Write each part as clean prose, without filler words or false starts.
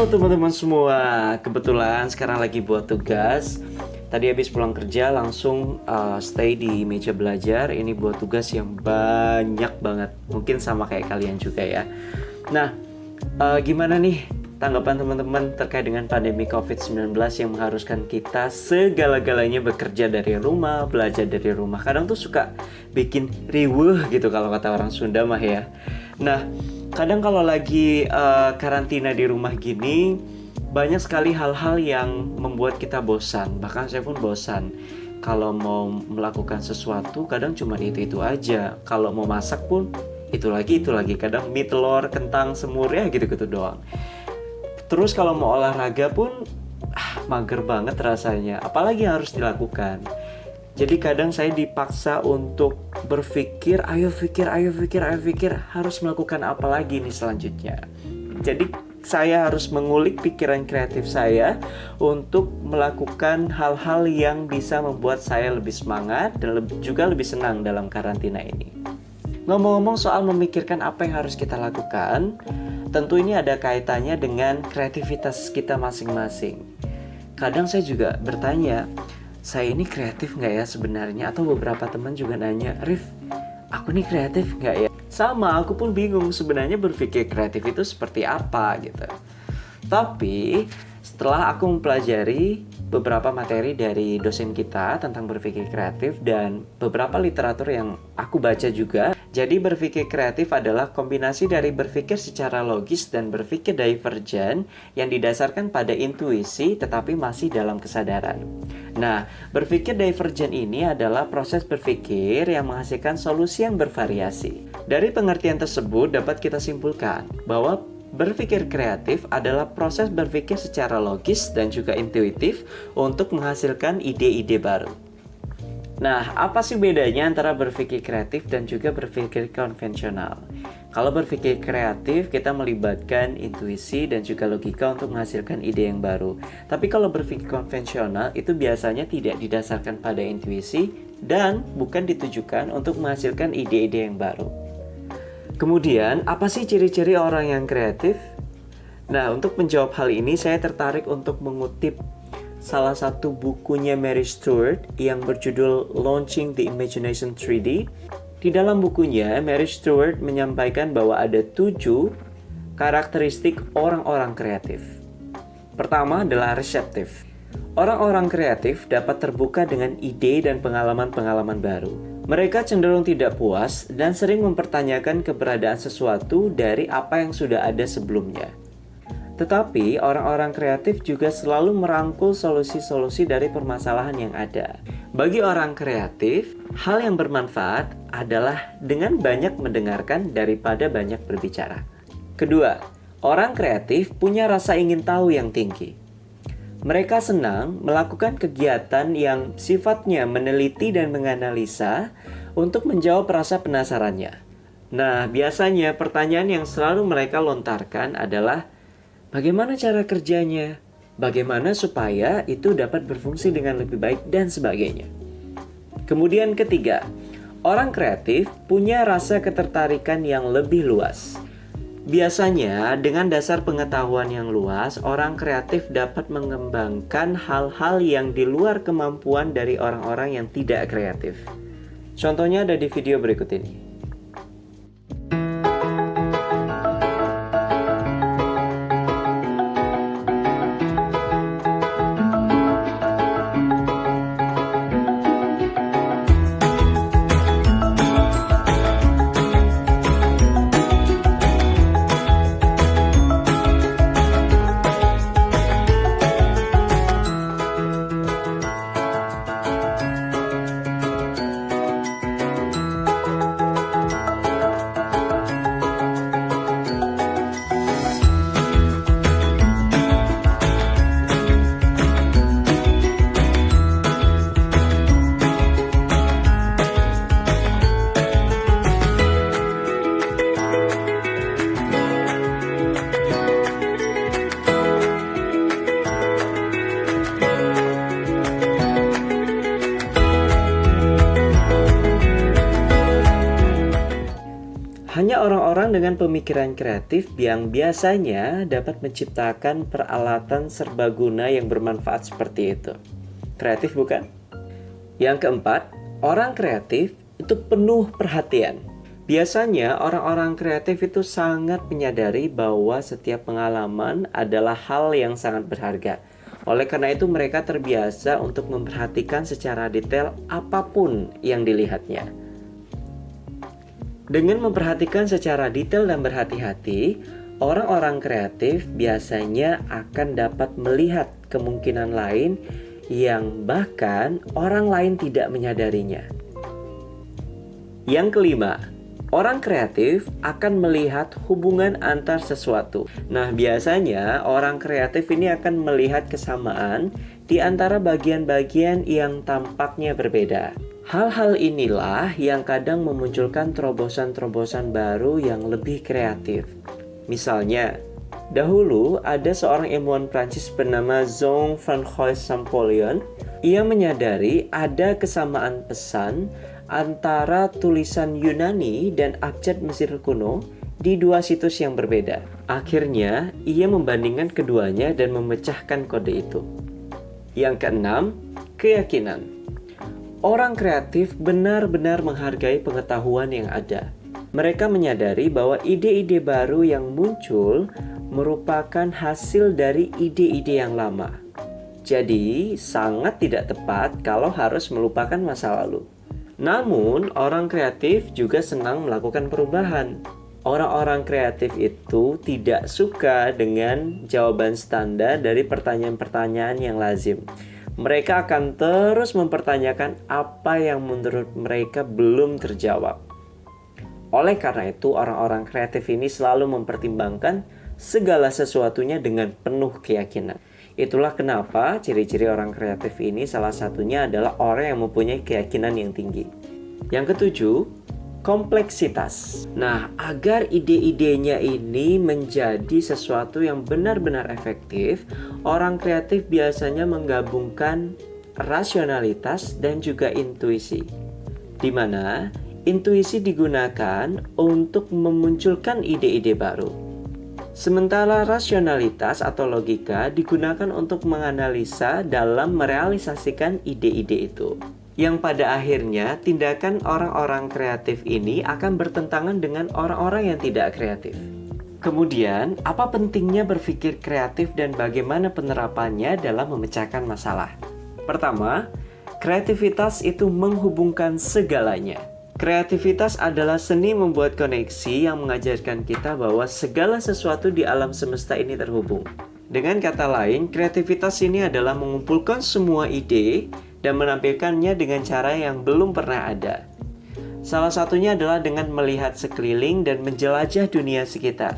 teman-teman semua, kebetulan sekarang lagi buat tugas. Tadi habis pulang kerja langsung stay di meja belajar. Ini buat tugas yang banyak banget, mungkin sama kayak kalian juga ya. Nah, gimana nih tanggapan teman-teman terkait dengan pandemi COVID-19 yang mengharuskan kita segala-galanya bekerja dari rumah, belajar dari rumah. Kadang tuh suka bikin riweuh gitu kalau kata orang Sunda mah ya. Nah, kadang kalau lagi karantina di rumah gini, banyak sekali hal-hal yang membuat kita bosan. Bahkan saya pun bosan. Kalau mau melakukan sesuatu, kadang cuma itu-itu aja. Kalau mau masak pun, itu lagi. Kadang mie, telur, kentang, semur, ya gitu-gitu doang. Terus kalau mau olahraga pun, mager banget rasanya. Apalagi yang harus dilakukan. Jadi kadang saya dipaksa untuk berpikir, ayo pikir, harus melakukan apa lagi nih selanjutnya. Jadi saya harus mengulik pikiran kreatif saya untuk melakukan hal-hal yang bisa membuat saya lebih semangat dan juga lebih senang dalam karantina ini. Ngomong-ngomong soal memikirkan apa yang harus kita lakukan, tentu ini ada kaitannya dengan kreativitas kita masing-masing. Kadang saya juga bertanya, saya ini kreatif nggak ya sebenarnya? Atau beberapa teman juga nanya, Rif, aku nih kreatif nggak ya? Sama, aku pun bingung sebenarnya berpikir kreatif itu seperti apa gitu. Tapi setelah aku mempelajari beberapa materi dari dosen kita tentang berpikir kreatif dan beberapa literatur yang aku baca juga, jadi berpikir kreatif adalah kombinasi dari berpikir secara logis dan berpikir divergen yang didasarkan pada intuisi tetapi masih dalam kesadaran. Nah, berpikir divergen ini adalah proses berpikir yang menghasilkan solusi yang bervariasi. Dari pengertian tersebut dapat kita simpulkan bahwa berpikir kreatif adalah proses berpikir secara logis dan juga intuitif untuk menghasilkan ide-ide baru. Nah, apa sih bedanya antara berpikir kreatif dan juga berpikir konvensional? Kalau berpikir kreatif, kita melibatkan intuisi dan juga logika untuk menghasilkan ide yang baru. Tapi kalau berpikir konvensional, itu biasanya tidak didasarkan pada intuisi dan bukan ditujukan untuk menghasilkan ide-ide yang baru. Kemudian, apa sih ciri-ciri orang yang kreatif? Nah, untuk menjawab hal ini, saya tertarik untuk mengutip salah satu bukunya Mary Stewart yang berjudul Launching the Imagination 3D. Di dalam bukunya, Mary Stewart menyampaikan bahwa ada 7 karakteristik orang-orang kreatif. Pertama adalah reseptif. Orang-orang kreatif dapat terbuka dengan ide dan pengalaman-pengalaman baru. Mereka cenderung tidak puas dan sering mempertanyakan keberadaan sesuatu dari apa yang sudah ada sebelumnya. Tetapi orang-orang kreatif juga selalu merangkul solusi-solusi dari permasalahan yang ada. Bagi orang kreatif, hal yang bermanfaat adalah dengan banyak mendengarkan daripada banyak berbicara. Kedua, orang kreatif punya rasa ingin tahu yang tinggi. Mereka senang melakukan kegiatan yang sifatnya meneliti dan menganalisa untuk menjawab rasa penasarannya. Nah, biasanya pertanyaan yang selalu mereka lontarkan adalah bagaimana cara kerjanya, bagaimana supaya itu dapat berfungsi dengan lebih baik, dan sebagainya. Kemudian ketiga, orang kreatif punya rasa ketertarikan yang lebih luas. Biasanya, dengan dasar pengetahuan yang luas, orang kreatif dapat mengembangkan hal-hal yang di luar kemampuan dari orang-orang yang tidak kreatif. Contohnya ada di video berikut ini. Banyak orang-orang dengan pemikiran kreatif yang biasanya dapat menciptakan peralatan serbaguna yang bermanfaat seperti itu. Kreatif bukan? Yang keempat, orang kreatif itu penuh perhatian. Biasanya orang-orang kreatif itu sangat menyadari bahwa setiap pengalaman adalah hal yang sangat berharga. Oleh karena itu mereka terbiasa untuk memperhatikan secara detail apapun yang dilihatnya. Dengan memperhatikan secara detail dan berhati-hati, orang-orang kreatif biasanya akan dapat melihat kemungkinan lain yang bahkan orang lain tidak menyadarinya. Yang kelima, orang kreatif akan melihat hubungan antar sesuatu. Nah, biasanya orang kreatif ini akan melihat kesamaan di antara bagian-bagian yang tampaknya berbeda. Hal-hal inilah yang kadang memunculkan terobosan-terobosan baru yang lebih kreatif. Misalnya, dahulu ada seorang ilmuwan Prancis bernama Jean-François Champollion. Ia menyadari ada kesamaan pesan antara tulisan Yunani dan abjad Mesir kuno di dua situs yang berbeda. Akhirnya, ia membandingkan keduanya dan memecahkan kode itu. Yang keenam, keyakinan. Orang kreatif benar-benar menghargai pengetahuan yang ada. Mereka menyadari bahwa ide-ide baru yang muncul merupakan hasil dari ide-ide yang lama. Jadi, sangat tidak tepat kalau harus melupakan masa lalu. Namun, orang kreatif juga senang melakukan perubahan. Orang-orang kreatif itu tidak suka dengan jawaban standar dari pertanyaan-pertanyaan yang lazim. Mereka akan terus mempertanyakan apa yang menurut mereka belum terjawab. Oleh karena itu, orang-orang kreatif ini selalu mempertimbangkan segala sesuatunya dengan penuh keyakinan. Itulah kenapa ciri-ciri orang kreatif ini salah satunya adalah orang yang mempunyai keyakinan yang tinggi. Yang ketujuh, kompleksitas. Nah, agar ide-idenya ini menjadi sesuatu yang benar-benar efektif, orang kreatif biasanya menggabungkan rasionalitas dan juga intuisi. Di mana intuisi digunakan untuk memunculkan ide-ide baru. Sementara rasionalitas atau logika digunakan untuk menganalisa dalam merealisasikan ide-ide itu. Yang pada akhirnya tindakan orang-orang kreatif ini akan bertentangan dengan orang-orang yang tidak kreatif. Kemudian, apa pentingnya berpikir kreatif dan bagaimana penerapannya dalam memecahkan masalah? Pertama, kreativitas itu menghubungkan segalanya. Kreativitas adalah seni membuat koneksi yang mengajarkan kita bahwa segala sesuatu di alam semesta ini terhubung. Dengan kata lain, kreativitas ini adalah mengumpulkan semua ide dan menampilkannya dengan cara yang belum pernah ada. Salah satunya adalah dengan melihat sekeliling dan menjelajah dunia sekitar.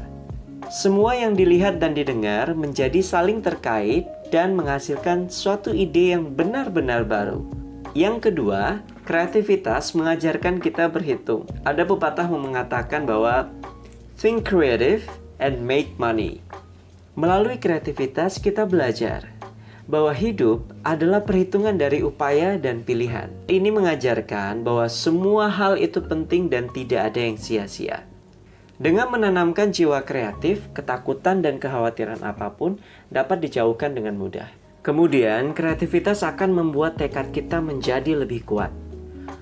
Semua yang dilihat dan didengar menjadi saling terkait dan menghasilkan suatu ide yang benar-benar baru. Yang kedua, kreativitas mengajarkan kita berhitung. Ada pepatah mengatakan bahwa think creative and make money. Melalui kreativitas kita belajar bahwa hidup adalah perhitungan dari upaya dan pilihan. Ini mengajarkan bahwa semua hal itu penting dan tidak ada yang sia-sia. Dengan menanamkan jiwa kreatif, ketakutan dan kekhawatiran apapun dapat dijauhkan dengan mudah. Kemudian, kreativitas akan membuat tekad kita menjadi lebih kuat.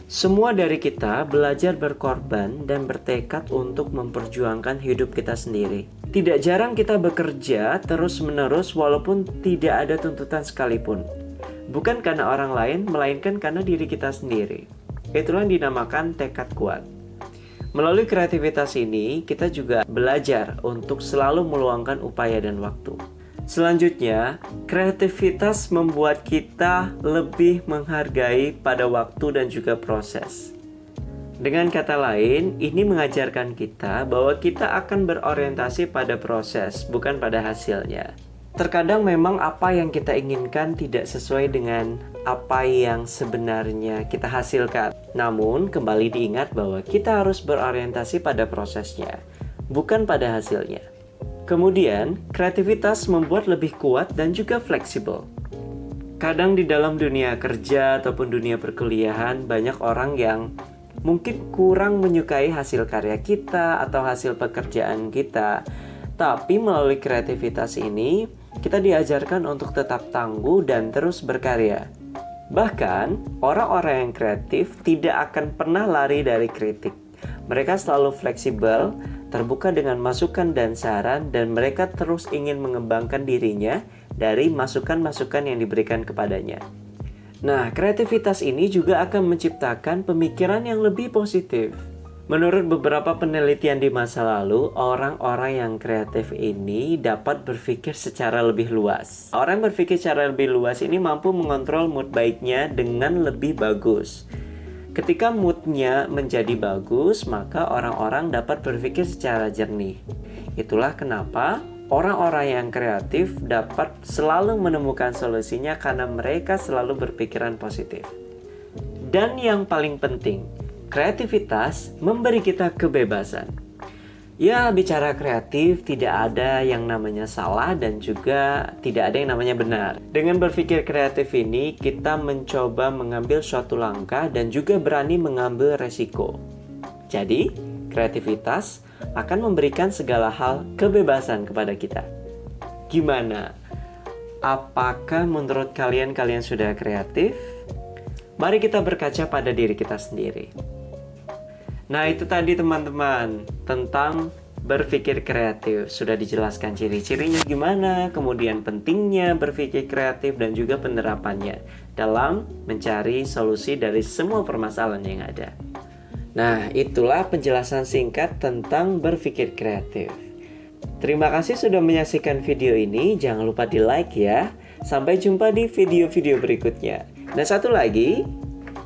Semua dari kita belajar berkorban dan bertekad untuk memperjuangkan hidup kita sendiri. Tidak jarang kita bekerja terus-menerus walaupun tidak ada tuntutan sekalipun. Bukan karena orang lain, melainkan karena diri kita sendiri. Itulah yang dinamakan tekad kuat. Melalui kreativitas ini, kita juga belajar untuk selalu meluangkan upaya dan waktu. Selanjutnya, kreativitas membuat kita lebih menghargai pada waktu dan juga proses. Dengan kata lain, ini mengajarkan kita bahwa kita akan berorientasi pada proses, bukan pada hasilnya. Terkadang memang apa yang kita inginkan tidak sesuai dengan apa yang sebenarnya kita hasilkan. Namun, kembali diingat bahwa kita harus berorientasi pada prosesnya, bukan pada hasilnya. Kemudian, kreativitas membuat lebih kuat dan juga fleksibel. Kadang di dalam dunia kerja ataupun dunia perkuliahan, banyak orang yang mungkin kurang menyukai hasil karya kita atau hasil pekerjaan kita. Tapi melalui kreativitas ini, kita diajarkan untuk tetap tangguh dan terus berkarya. Bahkan, orang-orang yang kreatif tidak akan pernah lari dari kritik. Mereka selalu fleksibel, terbuka dengan masukan dan saran, dan mereka terus ingin mengembangkan dirinya dari masukan-masukan yang diberikan kepadanya. Nah, kreativitas ini juga akan menciptakan pemikiran yang lebih positif. Menurut beberapa penelitian di masa lalu, orang-orang yang kreatif ini dapat berpikir secara lebih luas. Orang yang berpikir secara lebih luas ini mampu mengontrol mood baiknya dengan lebih bagus. Ketika moodnya menjadi bagus, maka orang-orang dapat berpikir secara jernih. Itulah kenapa orang-orang yang kreatif dapat selalu menemukan solusinya karena mereka selalu berpikiran positif. Dan yang paling penting, kreativitas memberi kita kebebasan. Ya, bicara kreatif tidak ada yang namanya salah dan juga tidak ada yang namanya benar. Dengan berpikir kreatif ini, kita mencoba mengambil suatu langkah dan juga berani mengambil resiko. Jadi, kreativitas akan memberikan segala hal kebebasan kepada kita. Gimana? Apakah menurut kalian sudah kreatif? Mari kita berkaca pada diri kita sendiri. Nah, itu tadi teman-teman tentang berpikir kreatif. Sudah dijelaskan ciri-cirinya gimana, kemudian pentingnya berpikir kreatif dan juga penerapannya dalam mencari solusi dari semua permasalahan yang ada. Nah, itulah penjelasan singkat tentang berpikir kreatif. Terima kasih sudah menyaksikan video ini. Jangan lupa di like ya. Sampai jumpa di video-video berikutnya. Dan satu lagi,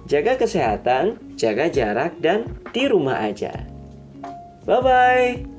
jaga kesehatan, jaga jarak, dan di rumah aja. Bye-bye.